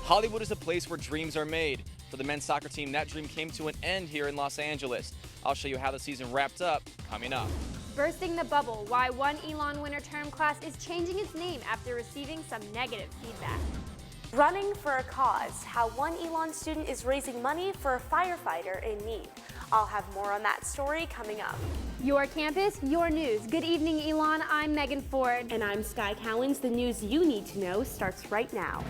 Hollywood is a place where dreams are made. For the men's soccer team, that dream came to an end here in Los Angeles. I'll show you how the season wrapped up coming up. Bursting the bubble, why one ELN winter term class is changing its name after receiving some negative feedback. Running for a cause, how one ELN student is raising money for a firefighter in need. I'll have more on that story coming up. Your campus, your news. Good evening, ELN. I'm Megan Ford. And I'm Sky Cowens. The news you need to know starts right now.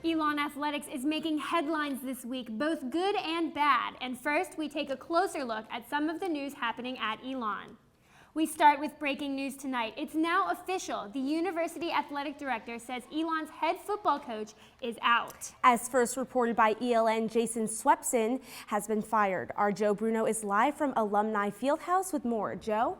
ELN Athletics is making headlines this week, both good and bad. And first, we take a closer look at some of the news happening at ELN. We start with breaking news tonight. It's now official. The university athletic director says ELN's head football coach is out. As first reported by ELN, Jason Swepson has been fired. Our Joe Bruno is live from Alumni Fieldhouse with more. Joe?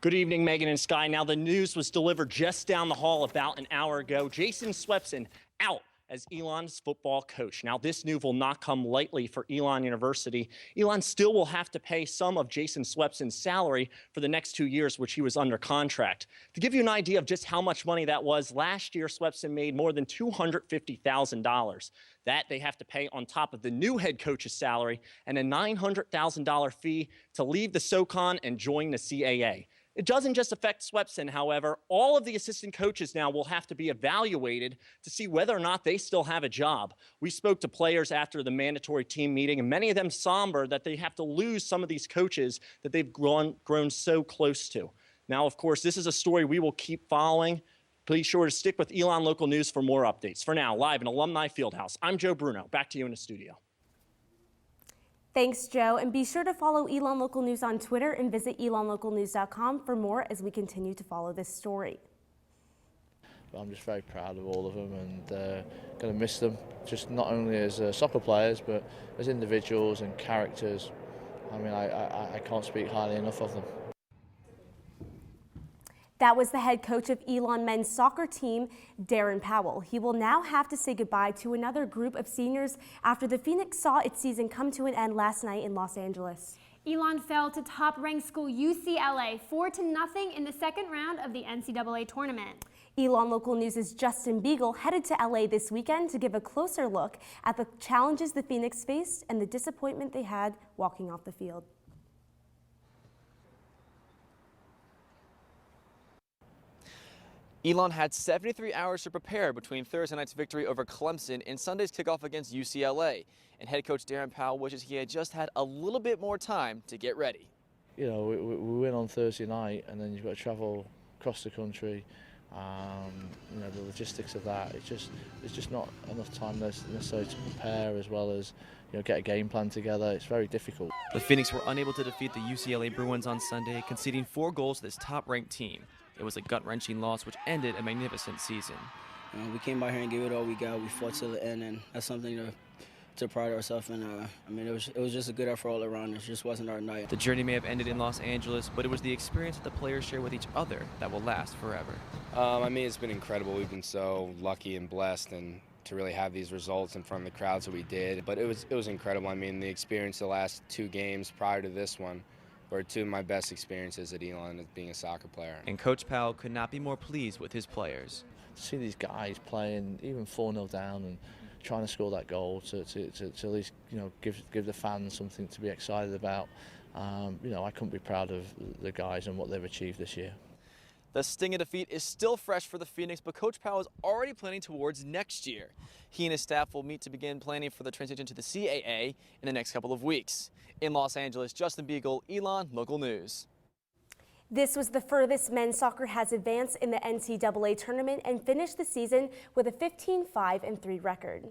Good evening, Megan and Sky. Now, the news was delivered just down the hall about an hour ago. Jason Swepson out as ELN's football coach. Now, this news will not come lightly for ELN University. ELN still will have to pay some of Jason Swepson's salary for the next 2 years, which he was under contract. To give you an idea of just how much money that was, last year Swepson made more than $250,000. That they have to pay on top of the new head coach's salary and a $900,000 fee to leave the SoCon and join the CAA. It doesn't just affect Swepson, however. All of the assistant coaches now will have to be evaluated to see whether or not they still have a job. We spoke to players after the mandatory team meeting, and many of them somber that they have to lose some of these coaches that they've grown so close to. Now, of course, this is a story we will keep following. Please sure to stick with ELN Local News for more updates. For now, live in Alumni Fieldhouse, I'm Joe Bruno. Back to you in the studio. Thanks, Joe, and be sure to follow ELN Local News on Twitter and visit elonlocalnews.com for more as we continue to follow this story. I'm just very proud of all of them and going to miss them, just not only as soccer players, but as individuals and characters. I mean, I can't speak highly enough of them. That was the head coach of ELN men's soccer team, Darren Powell. He will now have to say goodbye to another group of seniors after the Phoenix saw its season come to an end last night in Los Angeles. ELN fell to top-ranked school UCLA 4-0 in the second round of the NCAA tournament. ELN Local News' Justin Beagle headed to LA this weekend to give a closer look at the challenges the Phoenix faced and the disappointment they had walking off the field. ELN had 73 hours to prepare between Thursday night's victory over Clemson and Sunday's kickoff against UCLA. And head coach Darren Powell wishes he had just had a little bit more time to get ready. You know, we win on Thursday night, and then you've got to travel across the country. You know, the logistics of that, it's just not enough time necessarily to prepare, as well as, you know, get a game plan together. It's very difficult. The Phoenix were unable to defeat the UCLA Bruins on Sunday, conceding 4 goals to this top-ranked team. It was a gut-wrenching loss which ended a magnificent season. We came by here and gave it all we got. We fought to the end, and that's something to pride ourselves in. I mean, it was just a good effort all around. It just wasn't our night. The journey may have ended in Los Angeles, but it was the experience that the players share with each other that will last forever. I mean, it's been incredible. We've been so lucky and blessed, and to really have these results in front of the crowds that we did. But it was incredible. I mean, the experience the last 2 games prior to this one were 2 of my best experiences at ELN as being a soccer player. And Coach Powell could not be more pleased with his players. To see these guys playing even 4-0 down and trying to score that goal to at least, you know, give the fans something to be excited about. You know, I couldn't be proud of the guys and what they've achieved this year. The sting of defeat is still fresh for the Phoenix, but Coach Powell is already planning towards next year. He and his staff will meet to begin planning for the transition to the CAA in the next couple of weeks. In Los Angeles, Justin Beagle, ELN Local News. This was the furthest men's soccer has advanced in the NCAA tournament and finished the season with a 15-5-3 record.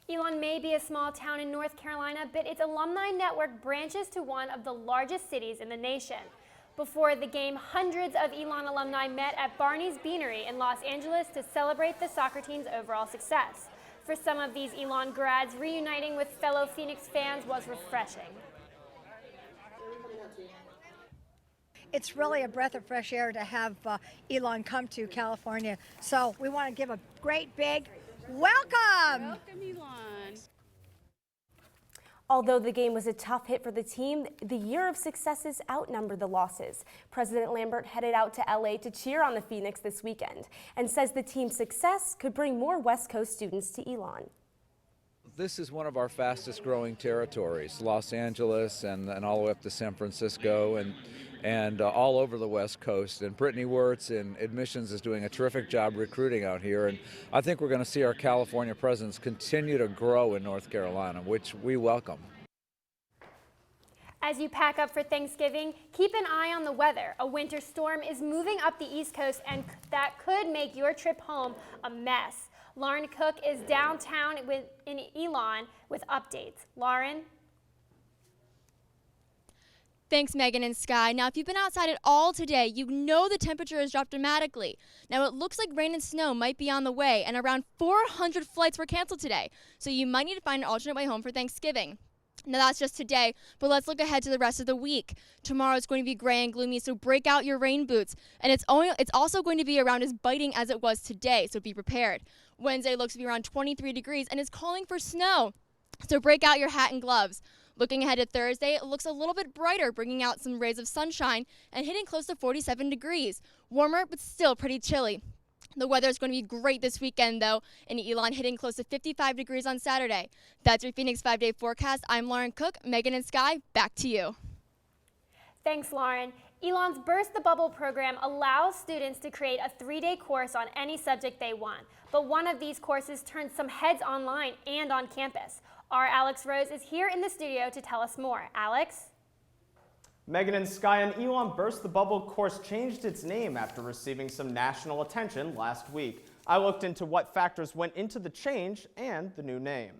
ELN may be a small town in North Carolina, but its alumni network branches to one of the largest cities in the nation. Before the game, hundreds of ELN alumni met at Barney's Beanery in Los Angeles to celebrate the soccer team's overall success. For some of these ELN grads, reuniting with fellow Phoenix fans was refreshing. It's really a breath of fresh air to have ELN come to California. So we want to give a great big welcome. Welcome, ELN. Although the game was a tough hit for the team, the year of successes outnumbered the losses. President Lambert headed out to LA to cheer on the Phoenix this weekend and says the team's success could bring more West Coast students to Elon. This is one of our fastest growing territories, Los Angeles and all the way up to San Francisco and all over the West Coast. And Brittany Wirtz in admissions is doing a terrific job recruiting out here. And I think we're going to see our California presence continue to grow in North Carolina, which we welcome. As you pack up for Thanksgiving, keep an eye on the weather. A winter storm is moving up the East Coast, and that could make your trip home a mess. Lauren Cook is downtown in Elon with updates. Lauren? Thanks, Megan and Sky. Now, if you've been outside at all today, you know the temperature has dropped dramatically. Now, it looks like rain and snow might be on the way, and around 400 flights were canceled today. So you might need to find an alternate way home for Thanksgiving. Now, that's just today, but let's look ahead to the rest of the week. Tomorrow is going to be gray and gloomy, so break out your rain boots. And it's also going to be around as biting as it was today, so be prepared. Wednesday looks to be around 23 degrees and is calling for snow, so break out your hat and gloves. Looking ahead to Thursday, it looks a little bit brighter, bringing out some rays of sunshine and hitting close to 47 degrees. Warmer, but still pretty chilly. The weather is going to be great this weekend, though, in Elon, hitting close to 55 degrees on Saturday. That's your Phoenix 5-day forecast. I'm Lauren Cook. Megan and Sky, back to you. Thanks, Lauren. Elon's Burst the Bubble program allows students to create a 3-day course on any subject they want. But one of these courses turns some heads online and on campus. Our Alex Rose is here in the studio to tell us more. Alex? Megan and Sky, an Elon Burst the Bubble course changed its name after receiving some national attention last week. I looked into what factors went into the change and the new name.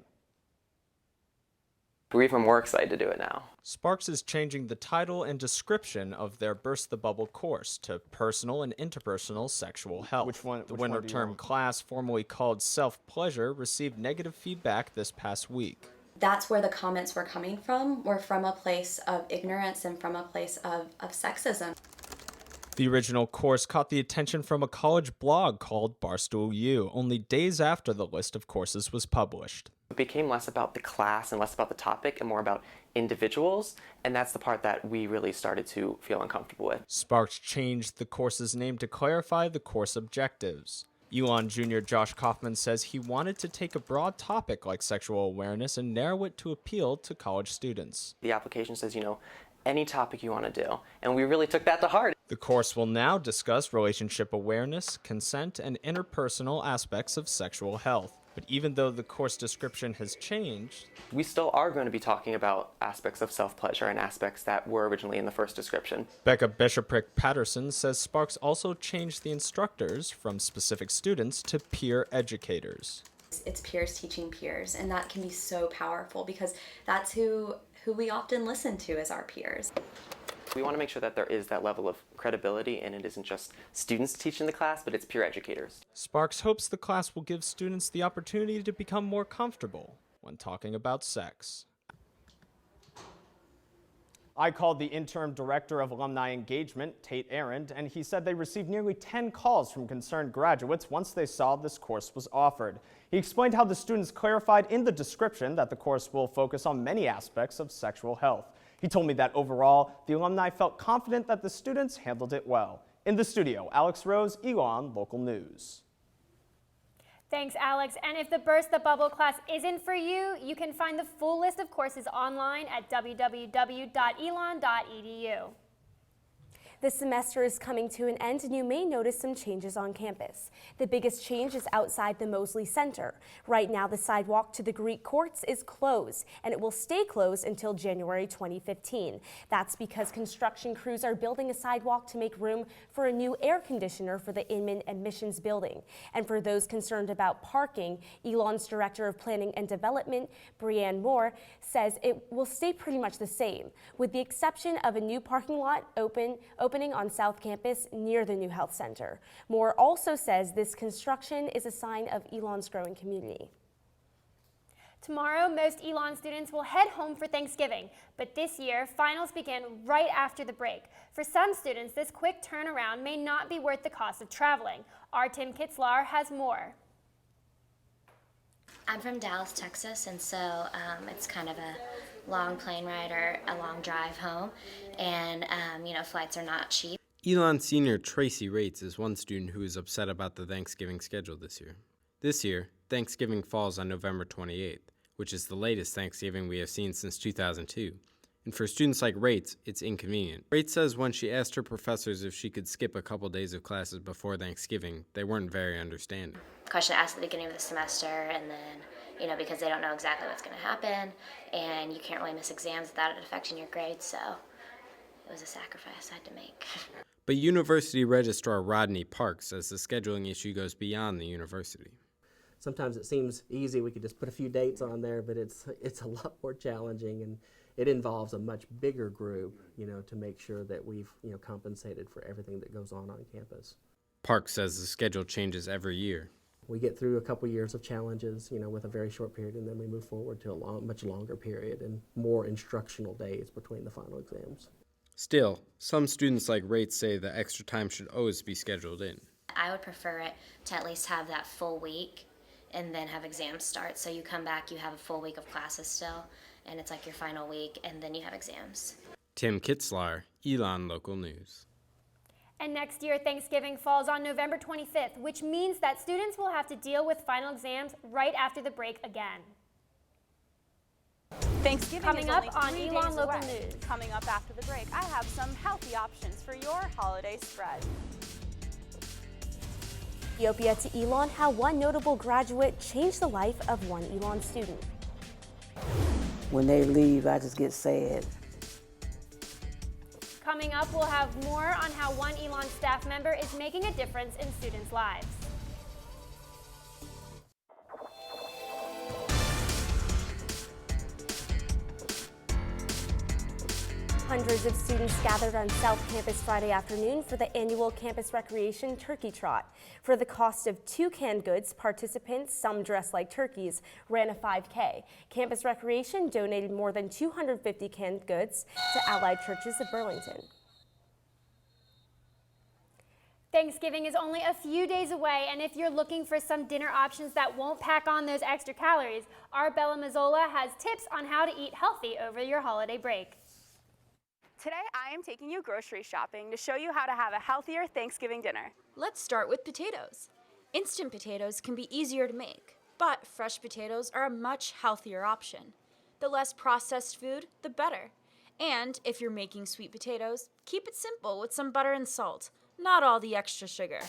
We're even more excited to do it now. Sparks is changing the title and description of their Burst the Bubble course to Personal and Interpersonal Sexual Health. The winter term class, formerly called Self-Pleasure, received negative feedback this past week. That's where the comments were coming from, were from a place of ignorance and from a place of sexism. The original course caught the attention from a college blog called Barstool U, only days after the list of courses was published. It became less about the class and less about the topic and more about individuals, and that's the part that we really started to feel uncomfortable with. Sparks changed the course's name to clarify the course objectives. Elon Jr. Josh Kaufman says he wanted to take a broad topic like sexual awareness and narrow it to appeal to college students. The application says, any topic you want to do, and we really took that to heart. The course will now discuss relationship awareness, consent, and interpersonal aspects of sexual health. But even though the course description has changed, we still are going to be talking about aspects of self-pleasure and aspects that were originally in the first description. Becca Bishoprick-Patterson says Sparks also changed the instructors from specific students to peer educators. It's peers teaching peers, and that can be so powerful because that's who we often listen to as our peers. We want to make sure that there is that level of credibility and it isn't just students teaching the class, but it's peer educators. Sparks hopes the class will give students the opportunity to become more comfortable when talking about sex. I called the interim director of alumni engagement, Tate Arend, and he said they received nearly 10 calls from concerned graduates once they saw this course was offered. He explained how the students clarified in the description that the course will focus on many aspects of sexual health. He told me that overall, the alumni felt confident that the students handled it well. In the studio, Alex Rose, Elon Local News. Thanks, Alex. And if the Burst the Bubble class isn't for you, you can find the full list of courses online at www.elon.edu. This semester is coming to an end, and you may notice some changes on campus. The biggest change is outside the Mosley Center. Right now, the sidewalk to the Greek courts is closed, and it will stay closed until January 2015. That's because construction crews are building a sidewalk to make room for a new air conditioner for the Inman Admissions building. And for those concerned about parking, Elon's Director of Planning and Development, Brianne Moore, says it will stay pretty much the same, with the exception of a new parking lot opening on South Campus near the new health center. Moore also says this construction is a sign of Elon's growing community. Tomorrow, most Elon students will head home for Thanksgiving, but this year, finals begin right after the break. For some students, this quick turnaround may not be worth the cost of traveling. Our Tim Kitzlar has more. I'm from Dallas, Texas, and so it's kind of a long plane ride or a long drive home, and flights are not cheap. Elon senior Tracy Rates is one student who is upset about the Thanksgiving schedule this year. This year, Thanksgiving falls on November 28th, which is the latest Thanksgiving we have seen since 2002. And for students like Rates, it's inconvenient. Rates says when she asked her professors if she could skip a couple days of classes before Thanksgiving, they weren't very understanding. Question asked at the beginning of the semester, and then, because they don't know exactly what's going to happen, and you can't really miss exams without it affecting your grades, so it was a sacrifice I had to make. But University Registrar Rodney Parks says the scheduling issue goes beyond the university. Sometimes it seems easy, we could just put a few dates on there, but it's a lot more challenging, and it involves a much bigger group, to make sure that we've, compensated for everything that goes on campus. Parks says the schedule changes every year. We get through a couple years of challenges, with a very short period, and then we move forward to a much longer period and more instructional days between the final exams. Still, some students like Rates say the extra time should always be scheduled in. I would prefer it to at least have that full week and then have exams start. So you come back, you have a full week of classes still, and it's like your final week, and then you have exams. Tim Kitzlar, Elon Local News. And next year, Thanksgiving falls on November 25th, which means that students will have to deal with final exams right after the break again. Thanksgiving Coming is up only 3 on Elon days Local away. News. Coming up after the break, I have some healthy options for your holiday spread. Ethiopia to Elon, how one notable graduate changed the life of one Elon student. When they leave, I just get sad. Coming up, we'll have more on how one Elon staff member is making a difference in students' lives. Hundreds of students gathered on South Campus Friday afternoon for the annual Campus Recreation Turkey Trot. For the cost of 2 canned goods, participants, some dressed like turkeys, ran a 5K. Campus Recreation donated more than 250 canned goods to allied churches of Burlington. Thanksgiving is only a few days away, and if you're looking for some dinner options that won't pack on those extra calories, our Bella Mazzola has tips on how to eat healthy over your holiday break. Today, I am taking you grocery shopping to show you how to have a healthier Thanksgiving dinner. Let's start with potatoes. Instant potatoes can be easier to make, but fresh potatoes are a much healthier option. The less processed food, the better. And if you're making sweet potatoes, keep it simple with some butter and salt, not all the extra sugar.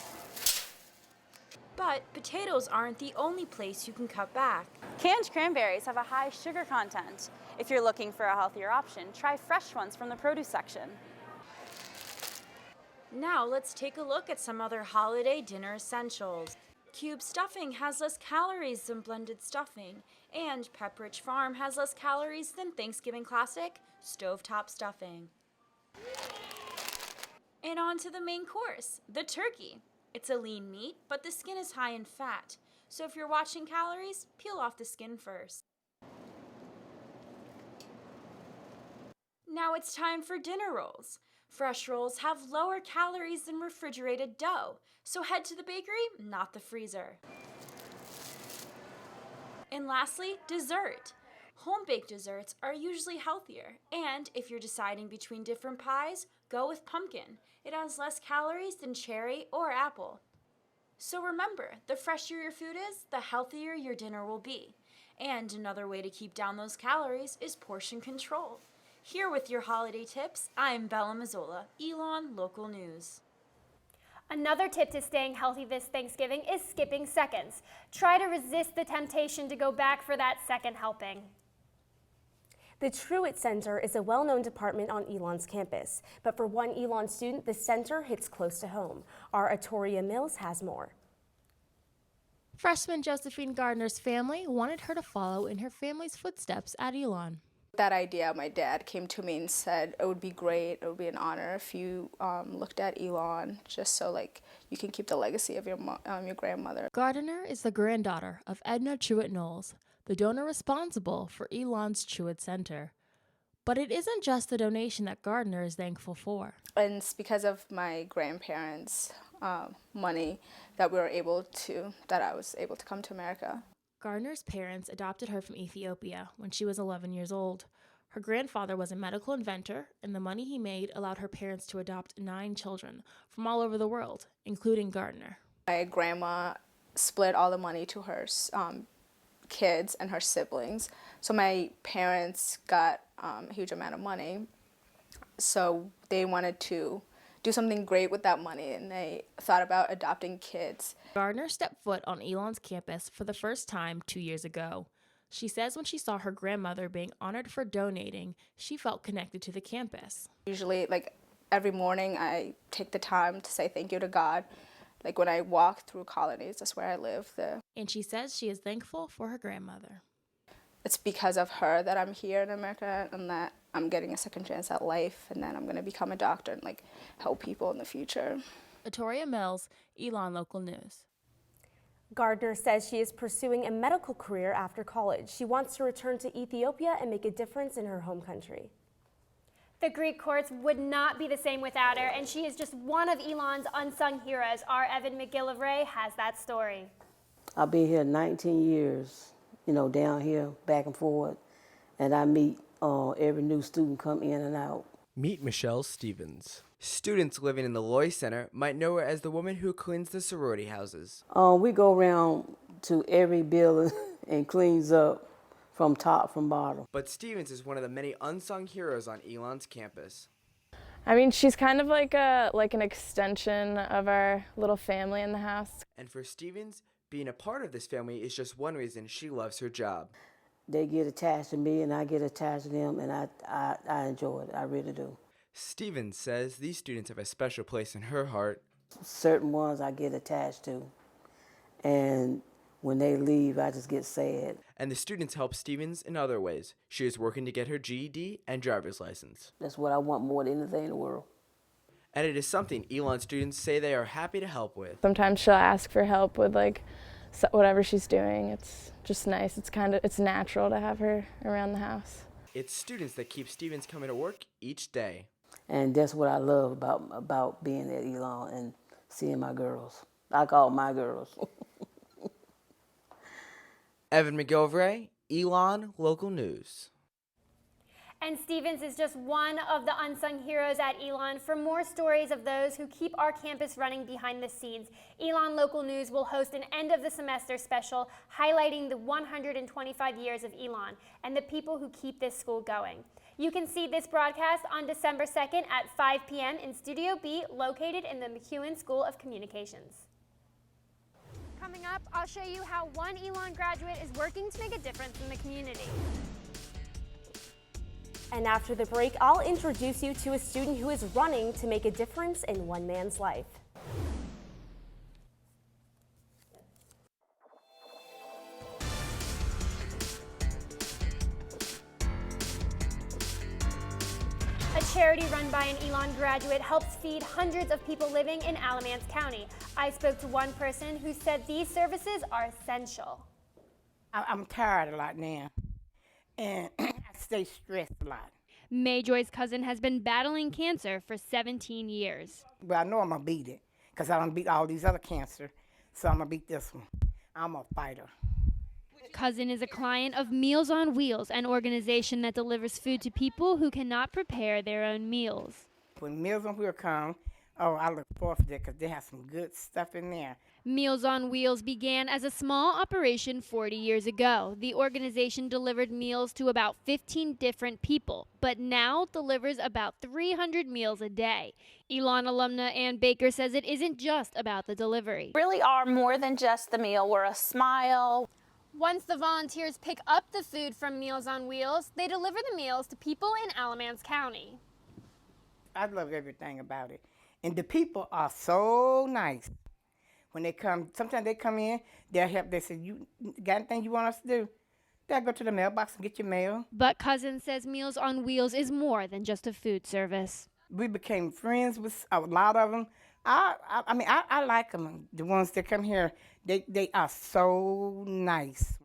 But potatoes aren't the only place you can cut back. Canned cranberries have a high sugar content. If you're looking for a healthier option, try fresh ones from the produce section. Now let's take a look at some other holiday dinner essentials. Cube stuffing has less calories than blended stuffing, and Pepperidge Farm has less calories than Thanksgiving classic stovetop stuffing. And on to the main course, the turkey. It's a lean meat, but the skin is high in fat. So if you're watching calories, peel off the skin first. Now it's time for dinner rolls. Fresh rolls have lower calories than refrigerated dough, so head to the bakery, not the freezer. And lastly, dessert. Home-baked desserts are usually healthier, and if you're deciding between different pies, go with pumpkin. It has less calories than cherry or apple. So remember, the fresher your food is, the healthier your dinner will be. And another way to keep down those calories is portion control. Here with your holiday tips, I'm Bella Mazzola, Elon Local News. Another tip to staying healthy this Thanksgiving is skipping seconds. Try to resist the temptation to go back for that second helping. The Truett Center is a well-known department on Elon's campus, but for one Elon student, the center hits close to home. Our Atoria Mills has more. Freshman Josephine Gardner's family wanted her to follow in her family's footsteps at Elon. That idea, my dad came to me and said it would be great, it would be an honor if you looked at Elon, just so you can keep the legacy of your grandmother. Gardner is the granddaughter of Edna Truett Knowles, the donor responsible for Elon's Truett Center. But it isn't just the donation that Gardner is thankful for. And it's because of my grandparents' money that I was able to come to America. Gardner's parents adopted her from Ethiopia when she was 11 years old. Her grandfather was a medical inventor, and the money he made allowed her parents to adopt 9 children from all over the world, including Gardner. My grandma split all the money to her kids and her siblings. So my parents got a huge amount of money. So they wanted to do something great with that money, and they thought about adopting kids. Gardner stepped foot on Elon's campus for the first time 2 years ago. She says when she saw her grandmother being honored for donating, she felt connected to the campus. Usually, every morning, I take the time to say thank you to God. When I walk through colonies, that's where I live. And she says she is thankful for her grandmother. It's because of her that I'm here in America and that I'm getting a second chance at life, and then I'm going to become a doctor and help people in the future. Atoria Mills, ELN Local News. Gardner says she is pursuing a medical career after college. She wants to return to Ethiopia and make a difference in her home country. The Greek courts would not be the same without her, and she is just one of Elon's unsung heroes. Our Evan McGillivray has that story. I've been here 19 years, down here, back and forth, and I meet every new student come in and out. Meet Michelle Stevens. Students living in the Loy Center might know her as the woman who cleans the sorority houses. We go around to every building and cleans up from top from bottom. But Stevens is one of the many unsung heroes on Elon's campus. I mean, she's kind of like an extension of our little family in the house. And for Stevens, being a part of this family is just one reason she loves her job. They get attached to me and I get attached to them, and I enjoy it. I really do. Stevens says these students have a special place in her heart. Certain ones I get attached to, and when they leave, I just get sad. And the students help Stevens in other ways. She is working to get her GED and driver's license. That's what I want more than anything in the world. And it is something Elon students say they are happy to help with. Sometimes she'll ask for help with whatever she's doing. It's just nice. It's natural to have her around the house. It's students that keep Stevens coming to work each day. And that's what I love about being at Elon and seeing my girls. I call them my girls. Evan McGillivray, Elon Local News. And Stevens is just one of the unsung heroes at Elon. For more stories of those who keep our campus running behind the scenes, Elon Local News will host an end of the semester special highlighting the 125 years of Elon and the people who keep this school going. You can see this broadcast on December 2nd at 5 p.m. in Studio B, located in the McEwen School of Communications. Coming up, I'll show you how one Elon graduate is working to make a difference in the community. And after the break, I'll introduce you to a student who is running to make a difference in one man's life. A charity run by an Elon graduate helps feed hundreds of people living in Alamance County. I spoke to one person who said these services are essential. I'm tired a lot now, and I stay stressed a lot. Mayjoy's cousin has been battling cancer for 17 years. But I know I'm going to beat it, because I done beat all these other cancer, so I'm going to beat this one. I'm a fighter. Cousin is a client of Meals on Wheels, an organization that delivers food to people who cannot prepare their own meals. When Meals on Wheels come, I look forward to that because they have some good stuff in there. Meals on Wheels began as a small operation 40 years ago. The organization delivered meals to about 15 different people, but now delivers about 300 meals a day. Elon alumna Ann Baker says it isn't just about the delivery. Really are more than just the meal. We're a smile. Once the volunteers pick up the food from Meals on Wheels, they deliver the meals to people in Alamance County. I love everything about it. And the people are so nice. When they come, sometimes they come in, they'll help. They say, you got anything you want us to do? They'll go to the mailbox and get your mail. But Cousin says Meals on Wheels is more than just a food service. We became friends with a lot of them. I like them. The ones that come here, they are so nice.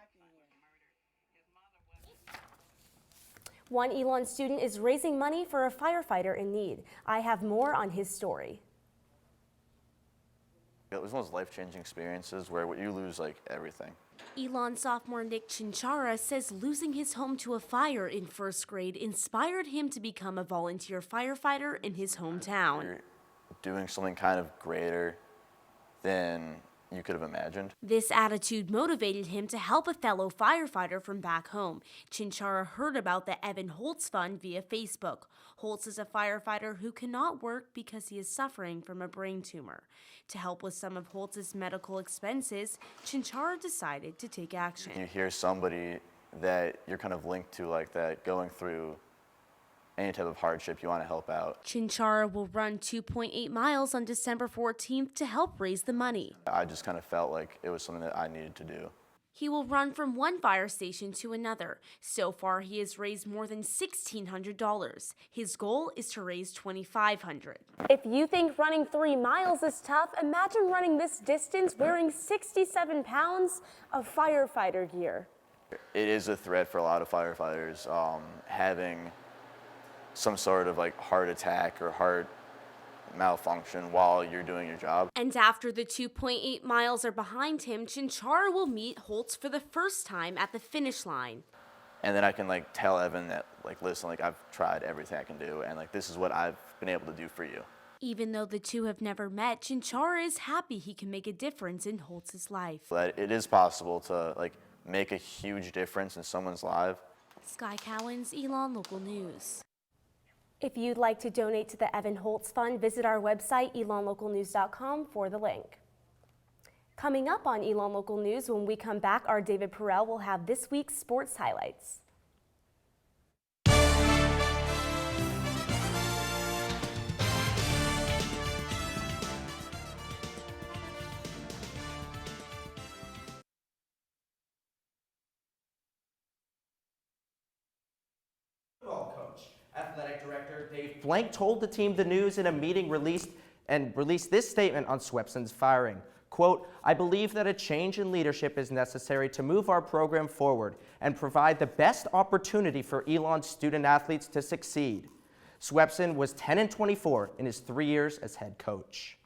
One Elon student is raising money for a firefighter in need. I have more on his story. It was one of those life-changing experiences where you lose like everything. Elon sophomore Nick Chinchara says losing his home to a fire in first grade inspired him to become a volunteer firefighter in his hometown. You're doing something kind of greater than you could have imagined. This attitude motivated him to help a fellow firefighter from back home. Chinchara heard about the Evan Holtz Fund via Facebook. Holtz is a firefighter who cannot work because he is suffering from a brain tumor. To help with some of Holtz's medical expenses, Chinchara decided to take action. You hear somebody that you're kind of linked to like that going through any type of hardship, you want to help out. Chinchara will run 2.8 miles on December 14th to help raise the money. I just kind of felt like it was something that I needed to do. He will run from one fire station to another. So far, he has raised more than $1,600. His goal is to raise $2,500. If you think running 3 miles is tough, imagine running this distance wearing 67 pounds of firefighter gear. It is a threat for a lot of firefighters having some sort of like heart attack or heart malfunction while you're doing your job. And after the 2.8 miles are behind him, Chinchara will meet Holtz for the first time at the finish line. And then I can like tell Evan that like, listen, like I've tried everything I can do and like this is what I've been able to do for you. Even though the two have never met, Chinchara is happy he can make a difference in Holtz's life. That it is possible to like make a huge difference in someone's life. Sky Cowens, Elon Local News. If you'd like to donate to the Evan Holtz Fund, visit our website, elonlocalnews.com, for the link. Coming up on Elon Local News, when we come back, our David Perel will have this week's sports highlights. Athletic Director Dave Blank told the team the news in a meeting released this statement on Swepson's firing. Quote, "I believe that a change in leadership is necessary to move our program forward and provide the best opportunity for Elon's student athletes to succeed." Swepson was 10-24 in his 3 years as head coach.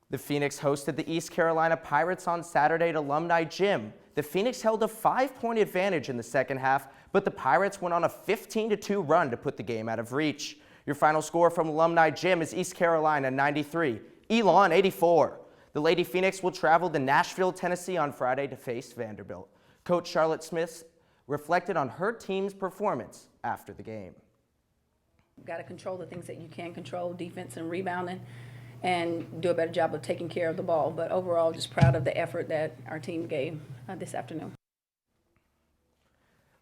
The Phoenix hosted the East Carolina Pirates on Saturday at Alumni Gym. The Phoenix held a 5-point advantage in the second half, but the Pirates went on a 15-2 run to put the game out of reach. Your final score from Alumni Gym is East Carolina 93, Elon 84. The Lady Phoenix will travel to Nashville, Tennessee on Friday to face Vanderbilt. Coach Charlotte Smith reflected on her team's performance after the game. You've got to control the things that you can control, defense and rebounding, and do a better job of taking care of the ball. But overall, just proud of the effort that our team gave this afternoon.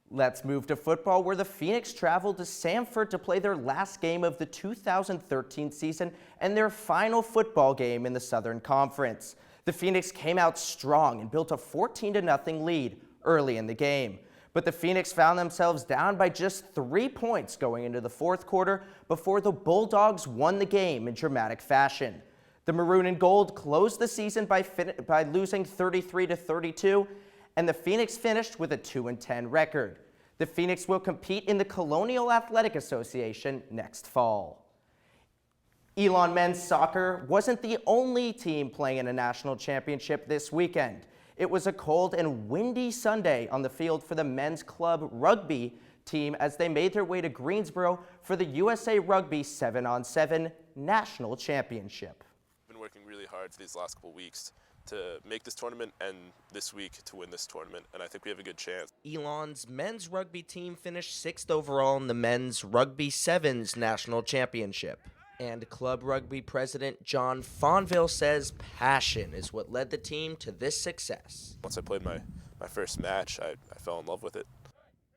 Let's move to football, where the Phoenix traveled to Samford to play their last game of the 2013 season and their final football game in the Southern Conference. The Phoenix came out strong and built a 14-0 lead early in the game. But the Phoenix found themselves down by just 3 points going into the fourth quarter before the Bulldogs won the game in dramatic fashion. The Maroon and Gold closed the season by losing 33-32, and the Phoenix finished with a 2-10 record. The Phoenix will compete in the Colonial Athletic Association next fall. Elon men's soccer wasn't the only team playing in a national championship this weekend. It was a cold and windy Sunday on the field for the men's club rugby team as they made their way to Greensboro for the USA Rugby 7-on-7 National Championship. I've been working really hard for these last couple weeks to make this tournament and this week to win this tournament, and I think we have a good chance. Elon's men's rugby team finished 6th overall in the men's Rugby Sevens National Championship. And Club Rugby President John Fonville says passion is what led the team to this success. Once I played my first match, I fell in love with it.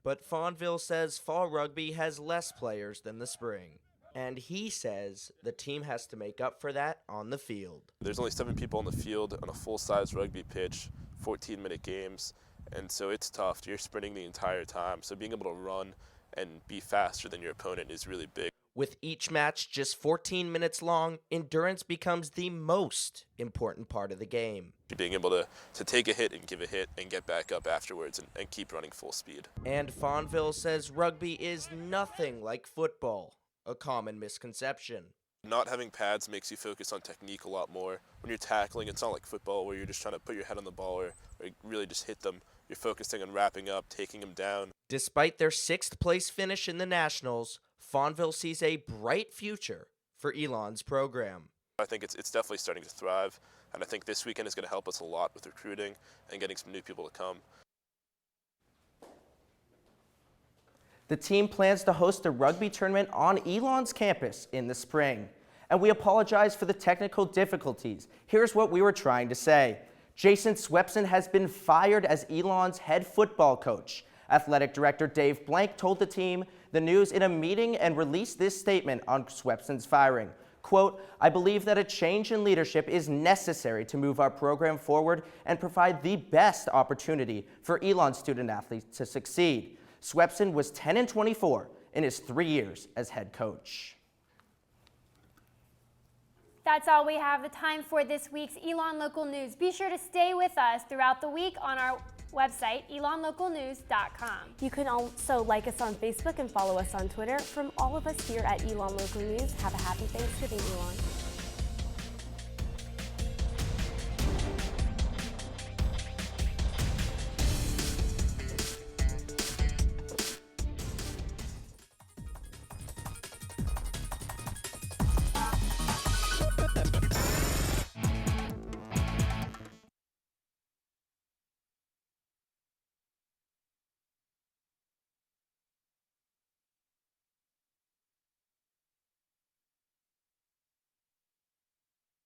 But Fonville says fall rugby has less players than the spring. And he says the team has to make up for that on the field. There's only 7 people on the field on a full-size rugby pitch, 14-minute games, and so it's tough. You're sprinting the entire time, so being able to run and be faster than your opponent is really big. With each match just 14 minutes long, endurance becomes the most important part of the game. Being able to take a hit and give a hit and get back up afterwards and keep running full speed. And Fonville says rugby is nothing like football, a common misconception. Not having pads makes you focus on technique a lot more. When you're tackling, it's not like football where you're just trying to put your head on the ball or really just hit them. You're focusing on wrapping up, taking them down. Despite their 6th place finish in the Nationals, Fawnville sees a bright future for Elon's program. I think it's definitely starting to thrive, and I think this weekend is going to help us a lot with recruiting and getting some new people to come. The team plans to host a rugby tournament on Elon's campus in the spring. And we apologize for the technical difficulties. Here's what we were trying to say. Jason Swepson has been fired as Elon's head football coach. Athletic Director Dave Blank told the team the news in a meeting and released this statement on Swepson's firing. Quote, "I believe that a change in leadership is necessary to move our program forward and provide the best opportunity for Elon student athletes to succeed." Swepson was 10-24 in his 3 years as head coach. That's all we have the time for this week's Elon Local News. Be sure to stay with us throughout the week on our website, elonlocalnews.com. You can also like us on Facebook and follow us on Twitter. From all of us here at Elon Local News, have a happy Thanksgiving, Elon.